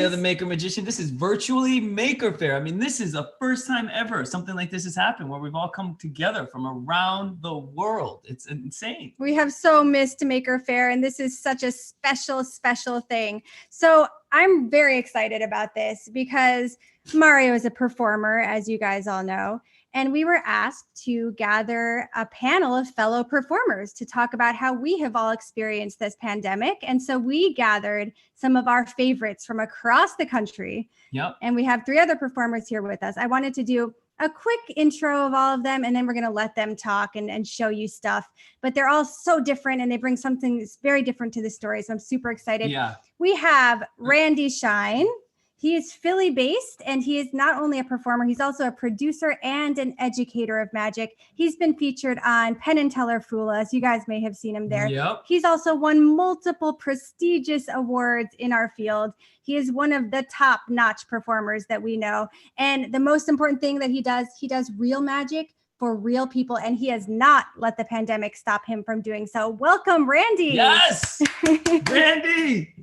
Mario the Maker Magician. This is virtually Maker Faire. I mean, this is the first time ever something like this has happened where we've all come together from around the world. It's insane. We have so missed Maker Faire, and this is such a special, special thing. So I'm very excited about this because Mario is a performer, as you guys all know. And we were asked to gather a panel of fellow performers to talk about how we have all experienced this pandemic. And so we gathered some of our favorites from across the country. Yep. And we have 3 other performers here with us. I wanted to do a quick intro of all of them, and then we're going to let them talk and show you stuff. But they're all so different, and they bring something that's very different to the story. So I'm super excited. Yeah. We have Randy Shine. He is Philly-based, and he is not only a performer, he's also a producer and an educator of magic. He's been featured on Penn and Teller Fool Us. You guys may have seen him there. Yep. He's also won multiple prestigious awards in our field. He is one of the top-notch performers that we know. And the most important thing that he does real magic for real people, and he has not let the pandemic stop him from doing so. Welcome, Randy. Yes, Randy.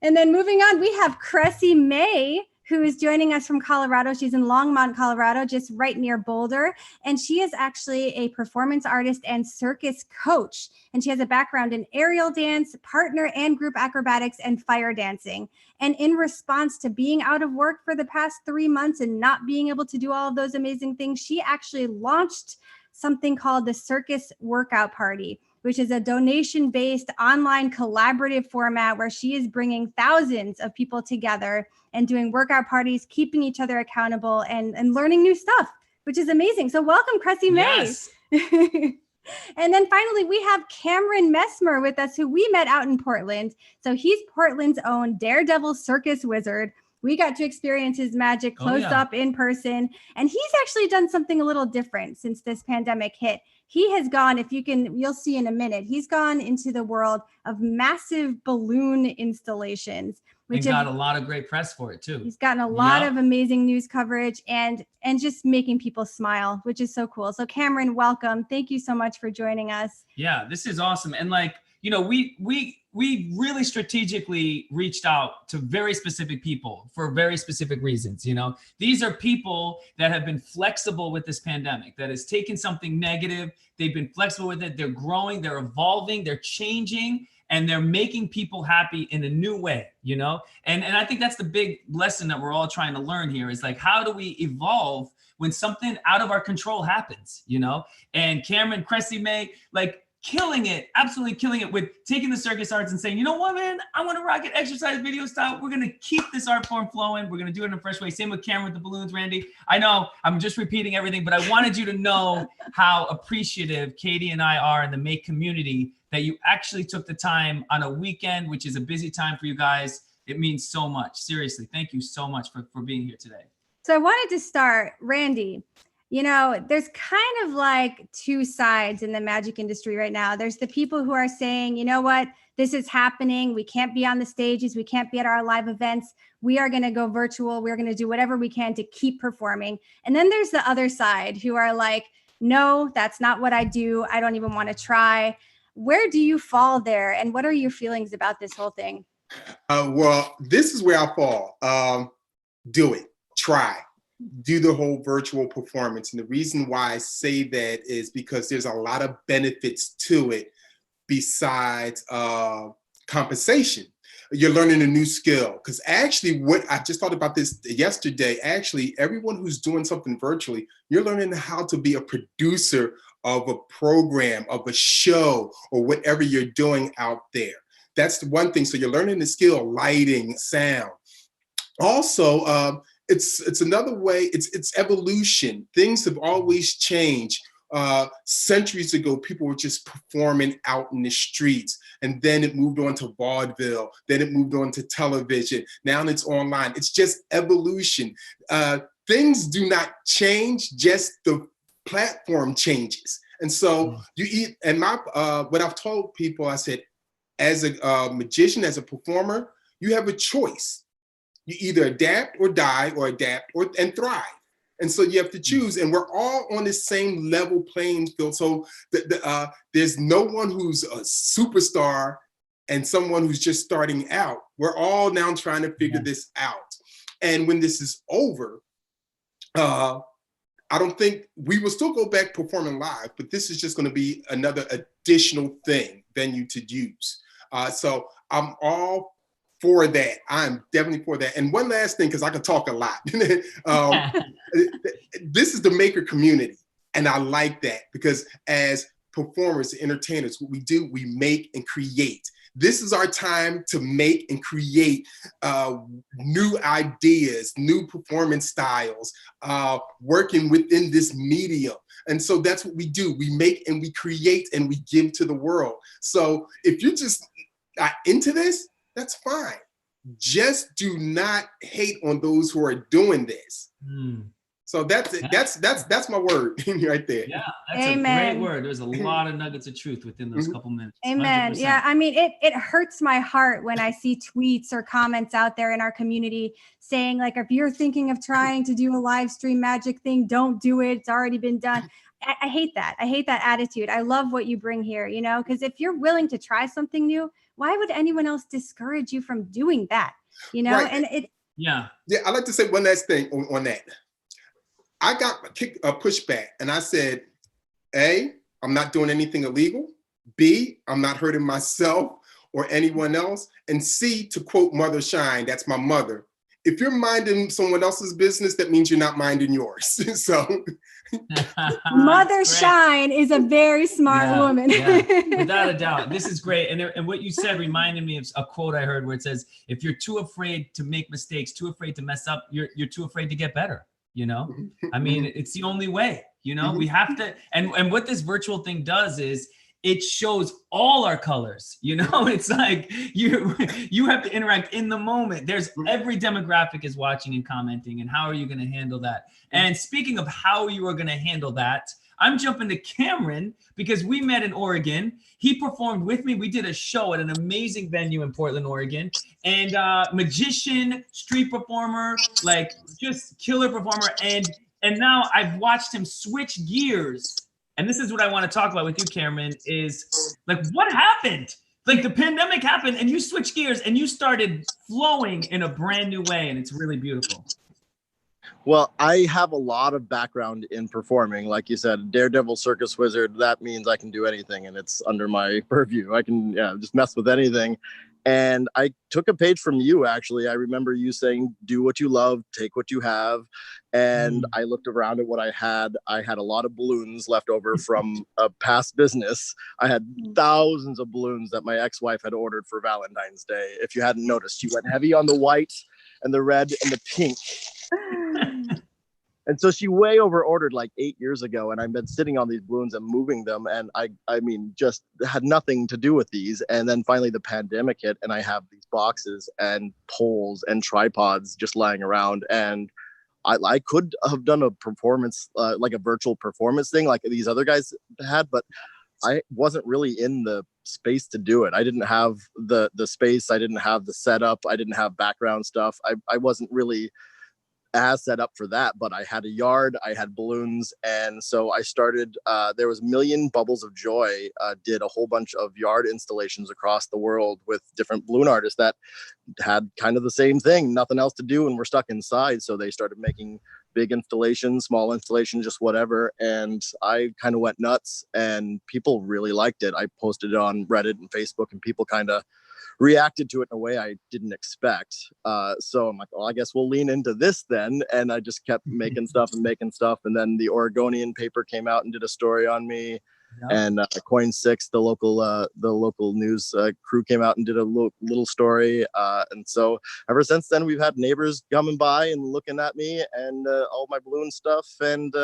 And then moving on, we have Cressy Mae, who is joining us from Colorado. She's in Longmont, Colorado, just right near Boulder. And she is actually a performance artist and circus coach. And she has a background in aerial dance, partner and group acrobatics, and fire dancing. And in response to being out of work for the past 3 months and not being able to do all of those amazing things, she actually launched something called the Circus Workout Party, which is a donation-based online collaborative format where she is bringing thousands of people together and doing workout parties, keeping each other accountable and learning new stuff, which is amazing. So welcome, Cressy Mae. Yes. And then finally, we have Cameron Mesmer with us, who we met out in Portland. So he's Portland's own daredevil circus wizard. We got to experience his magic close up in person. And he's actually done something a little different since this pandemic hit. He has gone, you'll see in a minute, he's gone into the world of massive balloon installations. Which got a lot of great press for it too. He's gotten a lot of amazing news coverage and just making people smile, which is so cool. So Cameron, welcome. Thank you so much for joining us. Yeah, this is awesome. And we really strategically reached out to very specific people for very specific reasons. These are people that have been flexible with this pandemic, that has taken something negative. They've been flexible with it. They're growing, they're evolving, they're changing, and they're making people happy in a new way, And I think that's the big lesson that we're all trying to learn here is like, how do we evolve when something out of our control happens, And Cameron, Cressy Mae, killing it, absolutely killing it with taking the circus arts and saying, you know what, man, I want to rock it exercise video style. We're going to keep this art form flowing. We're going to do it in a fresh way. Same with Cameron with the balloons, Randy. I know I'm just repeating everything, but I wanted you to know how appreciative Katie and I are in the Make community that you actually took the time on a weekend, which is a busy time for you guys. It means so much. Seriously, thank you so much for being here today. So I wanted to start, Randy. There's kind of like 2 sides in the magic industry right now. There's the people who are saying, you know what, this is happening. We can't be on the stages. We can't be at our live events. We are going to go virtual. We're going to do whatever we can to keep performing. And then there's the other side who are like, no, that's not what I do. I don't even want to try. Where do you fall there? And what are your feelings about this whole thing? Well, this is where I fall. Do it. Try. Do the whole virtual performance. And the reason why I say that is because there's a lot of benefits to it besides compensation. You're learning a new skill. Because actually, what I just thought about this yesterday, actually, everyone who's doing something virtually, you're learning how to be a producer of a program, of a show, or whatever you're doing out there. That's the one thing. So you're learning the skill, lighting, sound. Also, it's another way, it's evolution. Things have always changed. Centuries ago, people were just performing out in the streets, and then it moved on to vaudeville, then it moved on to television, now it's online. It's just evolution. Things do not change, just the platform changes. And so what I've told people, I said, as a magician, as a performer, you have a choice. You either adapt or die, or adapt and thrive. And so you have to choose, and we're all on the same level playing field. So there's no one who's a superstar and someone who's just starting out. We're all now trying to figure this out. And when this is over, I don't think we will still go back performing live, but this is just going to be another additional venue to use. So I'm all for that. I'm definitely for that. And one last thing, because I could talk a lot. This is the maker community. And I like that because as performers, entertainers, what we do, we make and create. This is our time to make and create new ideas, new performance styles, working within this medium. And so that's what we do. We make and we create and we give to the world. So if you're just into this, that's fine. Just do not hate on those who are doing this. So that's it. That's my word right there. Yeah, that's a great word. There's a lot of nuggets of truth within those couple minutes. Amen. 100%. Yeah, I mean, it hurts my heart when I see tweets or comments out there in our community saying, like, if you're thinking of trying to do a live stream magic thing, don't do it. It's already been done. I hate that. I hate that attitude. I love what you bring here, you know, because if you're willing to try something new, why would anyone else discourage you from doing that? You know, and it. Yeah, I'd like to say one last thing on that. I got a pushback and I said, A, I'm not doing anything illegal. B, I'm not hurting myself or anyone else. And C, to quote Mother Shine, that's my mother, if you're minding someone else's business, that means you're not minding yours. So Mother Shine is a very smart woman. Without a doubt. This is great. And what you said reminded me of a quote I heard where it says, if you're too afraid to make mistakes, too afraid to mess up, you're too afraid to get better. You know, I mean, it's the only way, you know, we have to. And what this virtual thing does is it shows all our colors, you know, it's like you have to interact in the moment. There's every demographic is watching and commenting. And how are you going to handle that? And speaking of how you are going to handle that, I'm jumping to Cameron because we met in Oregon. He performed with me. We did a show at an amazing venue in Portland, Oregon. And magician, street performer, like just killer performer. And now I've watched him switch gears. And this is what I want to talk about with you, Cameron, is like, what happened? Like the pandemic happened and you switched gears and you started flowing in a brand new way. And it's really beautiful. Well, I have a lot of background in performing. Like you said, Daredevil, Circus Wizard, that means I can do anything and it's under my purview. I can just mess with anything. And I took a page from you, actually. I remember you saying, do what you love, take what you have. And I looked around at what I had. I had a lot of balloons left over from a past business. I had thousands of balloons that my ex-wife had ordered for Valentine's Day. If you hadn't noticed, she went heavy on the white and the red and the pink. And so she way over ordered like 8 years ago, and I've been sitting on these balloons and moving them, and I mean just had nothing to do with these. And then finally the pandemic hit, and I have these boxes and poles and tripods just lying around, and I could have done a performance like a virtual performance thing like these other guys had, but I wasn't really in the space to do it. I didn't have the space, I didn't have the setup, I didn't have background stuff. I wasn't really as set up for that, but I had a yard, I had balloons, and so I started, there was Million Bubbles of Joy, did a whole bunch of yard installations across the world with different balloon artists that had kind of the same thing, nothing else to do and we're stuck inside, so they started making big installations, small installations, just whatever, and I kind of went nuts and people really liked it. I posted it on Reddit and Facebook and people kind of reacted to it in a way I didn't expect. So I'm like, well, I guess we'll lean into this then. And I just kept making stuff. And then the Oregonian paper came out and did a story on me. Yeah. And Coin 6, the local news crew came out and did a little story. And so ever since then, we've had neighbors coming by and looking at me and all my balloon stuff. And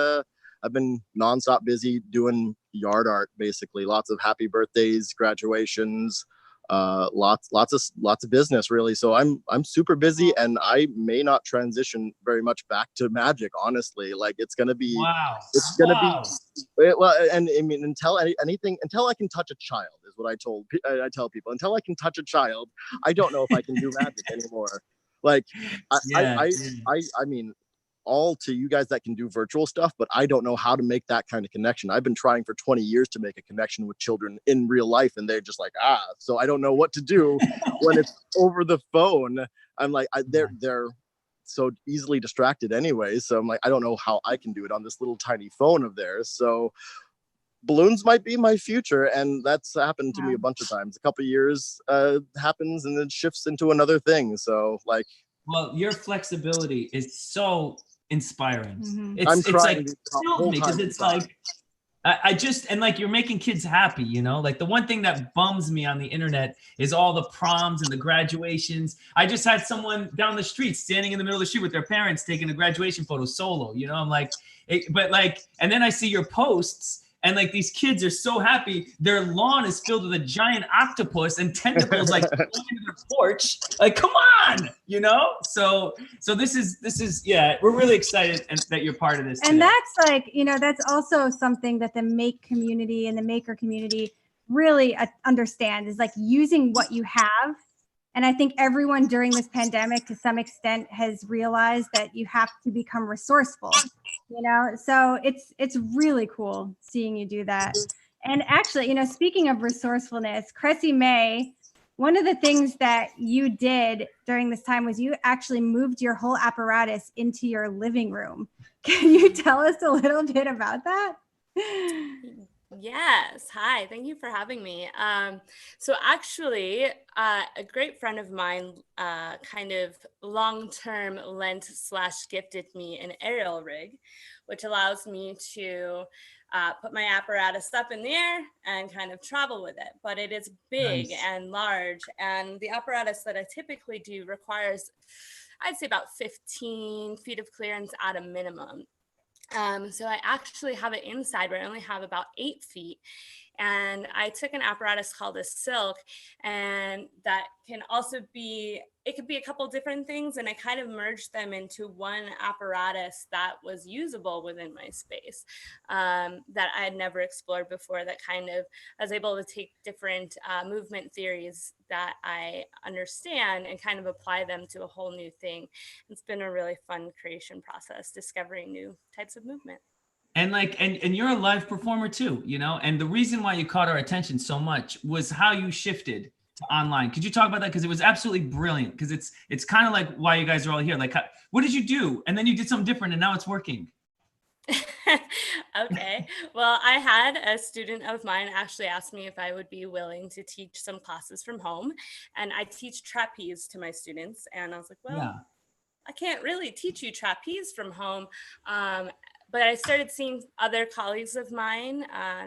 I've been nonstop busy doing yard art, basically. Lots of happy birthdays, graduations, lots of business, really. So I'm super busy, and I may not transition very much back to magic, honestly. Like it's gonna be be well, and I mean until I can touch a child is what I tell people. Until I can touch a child, I don't know if I can do magic anymore. Like I mean, all to you guys that can do virtual stuff, but I don't know how to make that kind of connection. I've been trying for 20 years to make a connection with children in real life, and they're just like, so I don't know what to do when it's over the phone. I'm like, they're so easily distracted anyway. So I'm like, I don't know how I can do it on this little tiny phone of theirs. So balloons might be my future, and that's happened to me a bunch of times. A couple of years happens and then shifts into another thing. So like, well, your flexibility is so inspiring. Mhm. It's like kills me because it's like I just, and like you're making kids happy, you know, like the one thing that bums me on the internet is all the proms and the graduations. I just had someone down the street standing in the middle of the street with their parents taking a graduation photo solo, you know, I'm like, but like, and then I see your posts and like these kids are so happy. Their lawn is filled with a giant octopus and tentacles like going into their porch. Like, come on, you know? So this is yeah, we're really excited that you're part of this. And that's like, you know, that's also something that the make community and the maker community really understand, is like using what you have. And I think everyone during this pandemic to some extent has realized that you have to become resourceful, you know? So it's really cool seeing you do that. And actually, you know, speaking of resourcefulness, Cressy Mae, one of the things that you did during this time was you actually moved your whole apparatus into your living room. Can you tell us a little bit about that? Yes. Hi. Thank you for having me. So actually, a great friend of mine kind of long-term lent/gifted me an aerial rig, which allows me to put my apparatus up in the air and kind of travel with it. But it is big and large. And the apparatus that I typically do requires, I'd say, about 15 feet of clearance at a minimum. So I actually have it inside where I only have about 8 feet. And I took an apparatus called a silk, and that can also be, it could be a couple different things. And I kind of merged them into one apparatus that was usable within my space that I had never explored before, that kind of, I was able to take different movement theories that I understand and kind of apply them to a whole new thing. It's been a really fun creation process, discovering new types of movement. And like, and you're a live performer too, you know, and the reason why you caught our attention so much was how you shifted to online. Could you talk about that? Because it was absolutely brilliant. Because it's kind of like why you guys are all here. Like, what did you do? And then you did something different, and now it's working. Okay. Well, I had a student of mine actually ask me if I would be willing to teach some classes from home. And I teach trapeze to my students. And I was like, well, Yeah. I can't really teach you trapeze from home. But I started seeing other colleagues of mine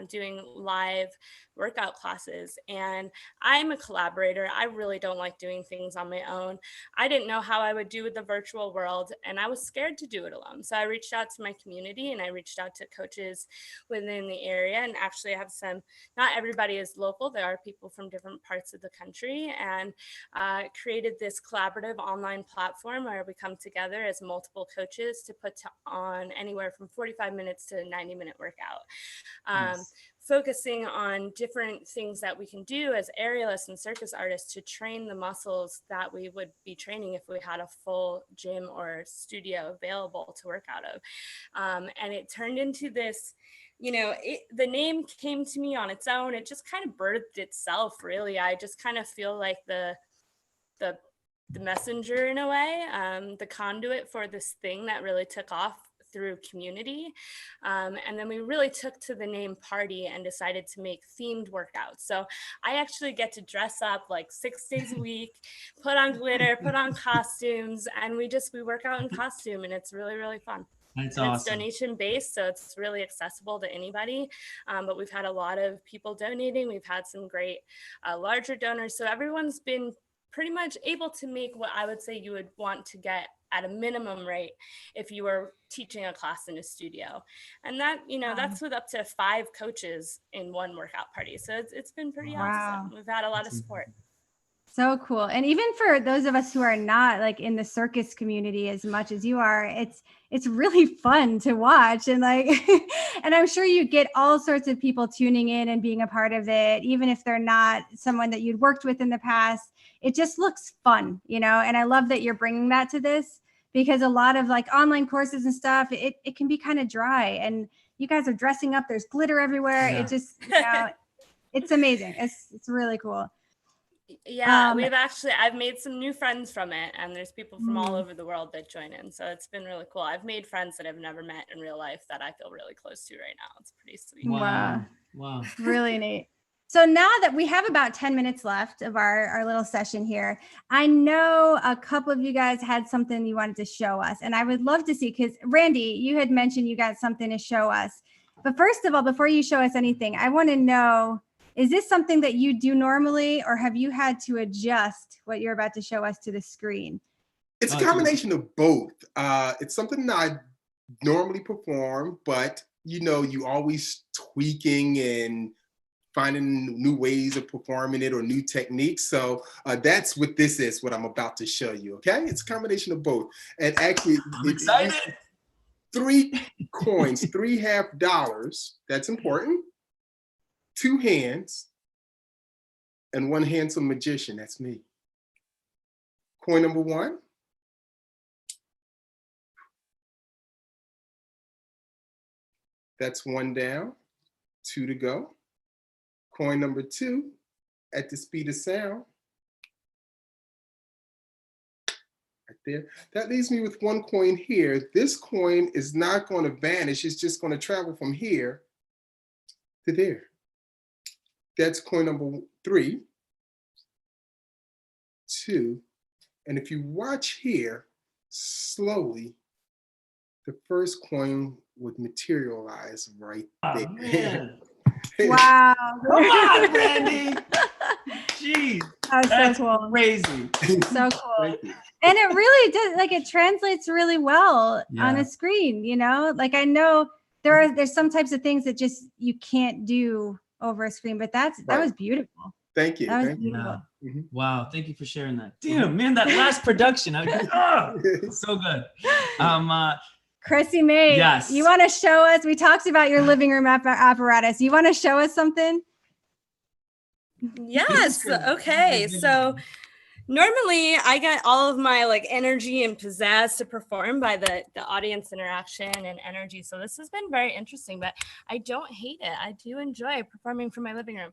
doing live workout classes. And I'm a collaborator. I really don't like doing things on my own. I didn't know how I would do with the virtual world, and I was scared to do it alone. So I reached out to my community, and I reached out to coaches within the area. And actually I have some, not everybody is local. There are people from different parts of the country, and created this collaborative online platform where we come together as multiple coaches to put on anywhere from 45 minutes to a 90-minute workout. Focusing on different things that we can do as aerialists and circus artists to train the muscles that we would be training if we had a full gym or studio available to work out of. And it turned into this, you know, the name came to me on its own. It just kind of birthed itself, really. I just kind of feel like the messenger in a way, the conduit for this thing that really took off through community. And then we really took to the name Party and decided to make themed workouts. So I actually get to dress up like 6 days a week, put on glitter, put on costumes, and we work out in costume, and it's really, really fun. That's and awesome. It's donation based, so it's really accessible to anybody. But we've had a lot of people donating. We've had some great larger donors. So everyone's been pretty much able to make what I would say you would want to get at a minimum rate if you were teaching a class in a studio. And that, you know, that's with up to 5 coaches in one workout party. So it's been pretty awesome. We've had a lot of support. So cool. And even for those of us who are not like in the circus community as much as you are, it's really fun to watch. And like, and I'm sure you get all sorts of people tuning in and being a part of it, even if they're not someone that you'd worked with in the past. It just looks fun, you know? And I love that you're bringing that to this, because a lot of like online courses and stuff, it can be kind of dry, and you guys are dressing up. There's glitter everywhere. Yeah. It just, it's amazing. It's really cool. Yeah, I've made some new friends from it, and there's people from all over the world that join in. So it's been really cool. I've made friends that I've never met in real life that I feel really close to right now. It's pretty sweet. Wow. Really neat. So now that we have about 10 minutes left of our little session here, I know a couple of you guys had something you wanted to show us, and I would love to see, because Randy, you had mentioned you got something to show us. But first of all, before you show us anything, I want to know, is this something that you do normally, or have you had to adjust what you're about to show us to the screen? It's a combination of both. It's something that I normally perform, but you always tweaking and finding new ways of performing it or new techniques. So that's what this is, what I'm about to show you. Okay, it's a combination of both. And actually, I'm excited. 3 coins, 3 $50. That's important. 2 hands, and 1 handsome magician. That's me. Coin number 1. That's 1 down, 2 to go. Coin number 2, at the speed of sound. Right there. That leaves me with 1 coin here. This coin is not going to vanish. It's just going to travel from here to there. That's coin number 3, 2. And if you watch here, slowly, the first coin would materialize right there. Man. Wow. Come on, Randy. Jeez. That's so cool. Crazy. So cool. And it really does, like, it translates really well on a screen, like, I know there's some types of things that just you can't do over a screen, but that was beautiful. Thank you. That was beautiful. Wow, thank you for sharing that. Damn, man, that last production, so good. Cressy Mae, yes. You want to show us? We talked about your living room apparatus. You want to show us something? Yes. Okay. So normally I get all of my like energy and pizzazz to perform by the audience interaction and energy. So this has been very interesting, but I don't hate it. I do enjoy performing from my living room.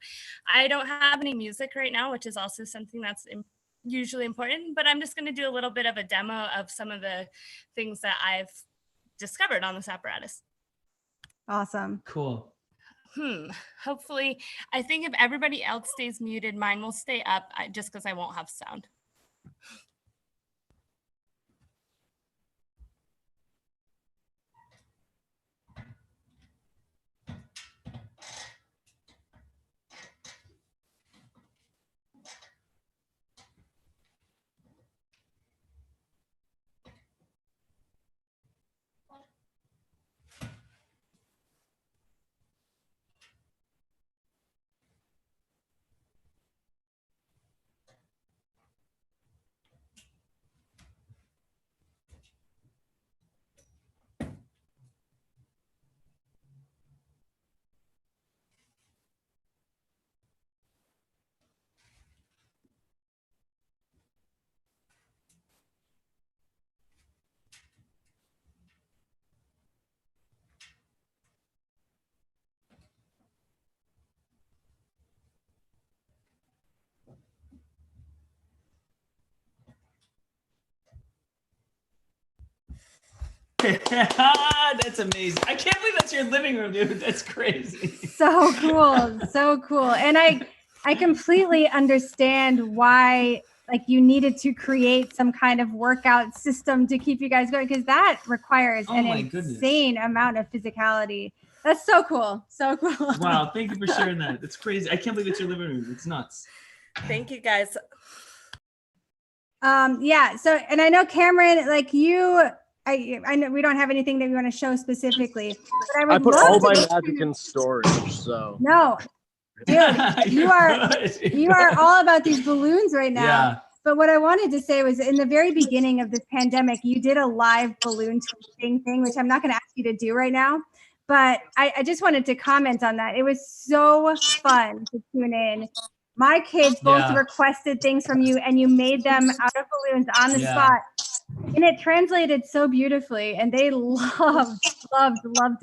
I don't have any music right now, which is also something that's usually important, but I'm just going to do a little bit of a demo of some of the things that I've discovered on this apparatus. Awesome. Cool. Hopefully, I think if everybody else stays muted, mine will stay up just because I won't have sound. That's amazing. I can't believe that's your living room, dude. That's crazy. So cool. So cool. And I completely understand why like you needed to create some kind of workout system to keep you guys going, because that requires an insane amount of physicality. That's so cool. So cool. Wow. Thank you for sharing that. That's crazy. I can't believe it's your living room. It's nuts. Thank you, guys. Yeah. So, and I know Cameron, like you, I know we don't have anything that we want to show specifically, but I would put love all to my magic in storage, so. No, dude, you are all about these balloons right now. Yeah. But what I wanted to say was in the very beginning of this pandemic, you did a live balloon twisting thing, which I'm not going to ask you to do right now. But I just wanted to comment on that. It was so fun to tune in. My kids both requested things from you, and you made them out of balloons on the spot. And it translated so beautifully, and they loved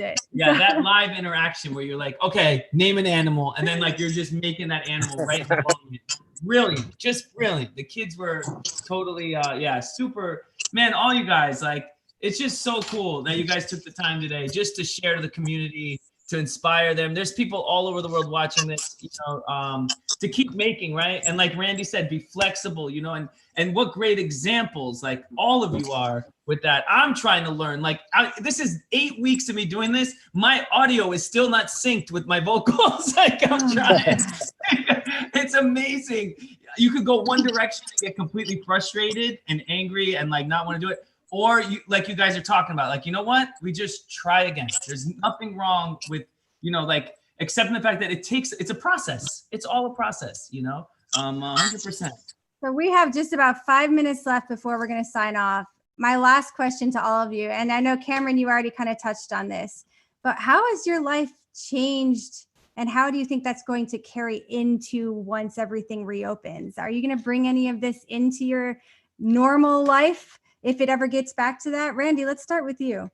it. Yeah, that live interaction where you're like, okay, name an animal, and then like you're just making that animal right in the moment. Brilliant, just brilliant. The kids were totally, yeah, super. Man, all you guys, like, it's just so cool that you guys took the time today just to share to the community, to inspire them. There's people all over the world watching this, you know, to keep making, right? And like Randy said, be flexible, you know, and what great examples, like all of you are with that. I'm trying to learn, like, this is 8 weeks of me doing this. My audio is still not synced with my vocals. Like, I'm trying. It's amazing. You could go one direction and get completely frustrated and angry and like not want to do it. Or you, like you guys are talking about, like, you know what? We just try again. There's nothing wrong with, you know, like accepting the fact that it's a process. It's all a process, you know, 100%. So we have just about 5 minutes left before we're going to sign off. My last question to all of you, and I know Cameron, you already kind of touched on this, but how has your life changed, and how do you think that's going to carry into once everything reopens? Are you going to bring any of this into your normal life if it ever gets back to that? Randy, let's start with you.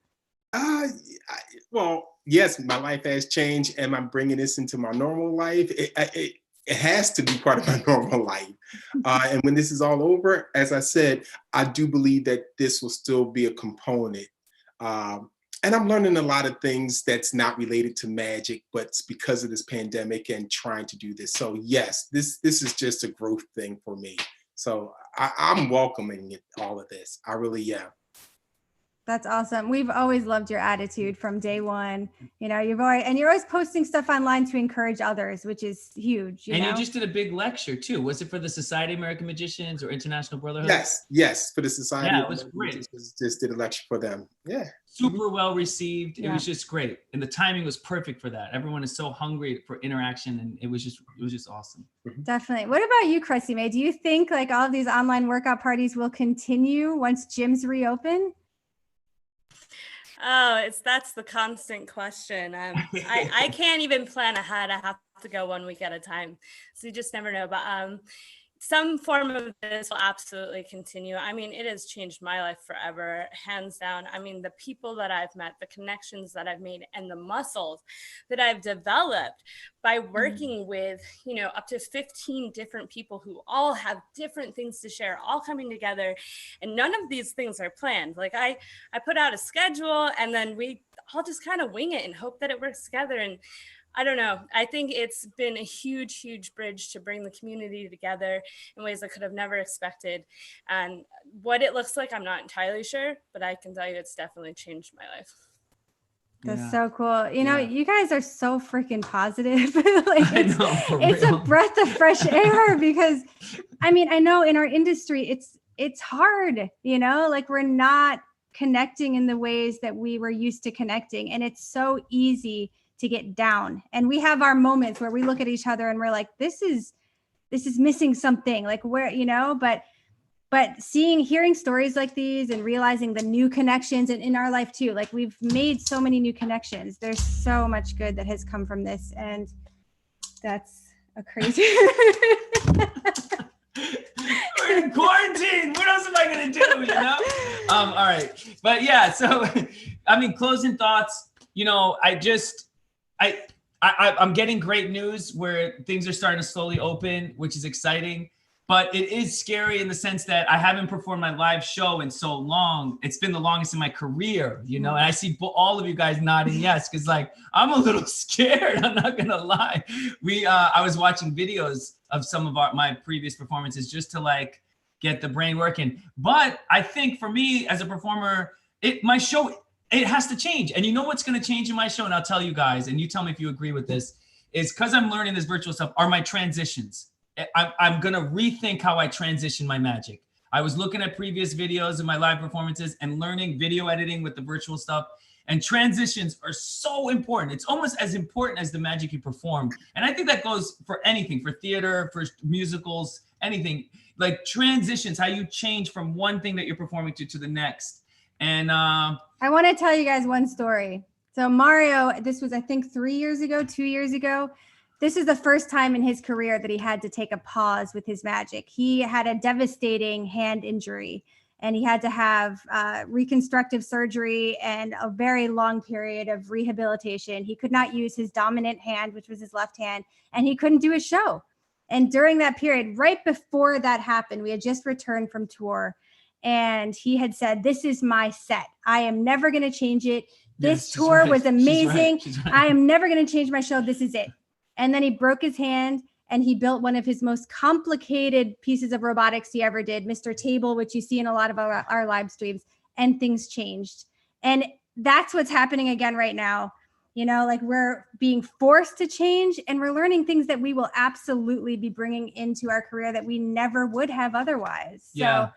Well, yes, my life has changed. Am I bringing this into my normal life? It has to be part of my normal life. And when this is all over, as I said, I do believe that this will still be a component. And I'm learning a lot of things that's not related to magic, but it's because of this pandemic and trying to do this. So yes, this is just a growth thing for me. So I'm welcoming it, all of this. I really am. That's awesome. We've always loved your attitude from day one. You know, you're always posting stuff online to encourage others, which is huge. You just did a big lecture too. Was it for the Society of American Magicians or International Brotherhood? Yes, for the Society. Yeah, it was great. Just did a lecture for them. Yeah. Super well received. It was just great. And the timing was perfect for that. Everyone is so hungry for interaction, and it was just awesome. Definitely. What about you, Cressy Mae? Do you think like all of these online workout parties will continue once gyms reopen? Oh, that's the constant question. I can't even plan ahead. I have to go 1 week at a time. So you just never know. But some form of this will absolutely continue. I mean, it has changed my life forever, hands down. I mean, the people that I've met, the connections that I've made, and the muscles that I've developed by working with, you know, up to 15 different people who all have different things to share, all coming together. And none of these things are planned. Like I put out a schedule, and then we all just kind of wing it and hope that it works together. And I don't know. I think it's been a huge, huge bridge to bring the community together in ways I could have never expected. And what it looks like, I'm not entirely sure, but I can tell you it's definitely changed my life. That's so cool. You know, you guys are so freaking positive. Like it's a breath of fresh air because, I mean, I know in our industry, it's hard, you know, like we're not connecting in the ways that we were used to connecting. And it's so easy to get down, and we have our moments where we look at each other and we're like, this is missing something, like where, you know, but hearing stories like these and realizing the new connections, and in our life too, like we've made so many new connections. There's so much good that has come from this, and that's a crazy. We're in quarantine. What else am I gonna do? You know. All right, but yeah. So, I mean, closing thoughts. You know, I'm getting great news where things are starting to slowly open, which is exciting, but it is scary in the sense that I haven't performed my live show in so long. It's been the longest in my career, you know, and I see all of you guys nodding yes, because like, I'm a little scared, I'm not gonna lie. I was watching videos of some of my previous performances just to like get the brain working. But I think for me as a performer, my show, it has to change. And you know what's going to change in my show? And I'll tell you guys, and you tell me if you agree with this, is because I'm learning this virtual stuff, are my transitions. I'm going to rethink how I transition my magic. I was looking at previous videos of my live performances and learning video editing with the virtual stuff. And transitions are so important. It's almost as important as the magic you perform. And I think that goes for anything, for theater, for musicals, anything. Like transitions, how you change from one thing that you're performing to the next. And I want to tell you guys one story. So Mario, this was, I think 2 years ago. This is the first time in his career that he had to take a pause with his magic. He had a devastating hand injury. and he had to have reconstructive surgery and a very long period of rehabilitation. He could not use his dominant hand, which was his left hand, and he couldn't do a show. And during that period, right before that happened, we had just returned from tour, and he had said, "This is my set. I am never going to change it. This tour was amazing. She's right. I am never going to change my show. This is it." And then he broke his hand, and he built one of his most complicated pieces of robotics he ever did, Mr. Table, which you see in a lot of our live streams, and things changed. And that's what's happening again right now. You know, like we're being forced to change, and we're learning things that we will absolutely be bringing into our career that we never would have otherwise. Yeah. So,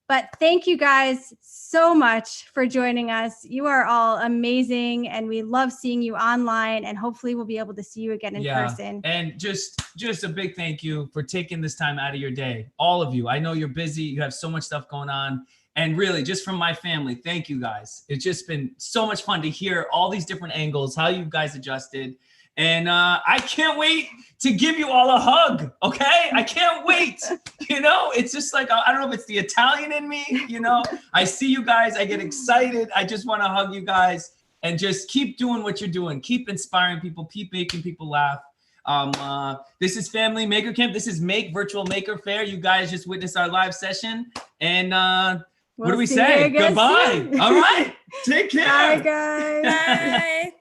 but thank you guys so much for joining us. You are all amazing, and we love seeing you online, and hopefully we'll be able to see you again in person. And just a big thank you for taking this time out of your day. All of you. I know you're busy. You have so much stuff going on. And really, just from my family, thank you guys. It's just been so much fun to hear all these different angles, how you guys adjusted. And I can't wait to give you all a hug, okay? I can't wait. You know, it's just like, I don't know if it's the Italian in me, you know? I see you guys, I get excited. I just want to hug you guys and just keep doing what you're doing. Keep inspiring people, keep making people laugh. This is Family Maker Camp. This is Make Virtual Maker Faire. You guys just witnessed our live session. And what do we say? Goodbye. All right. Take care. Bye, guys. Bye.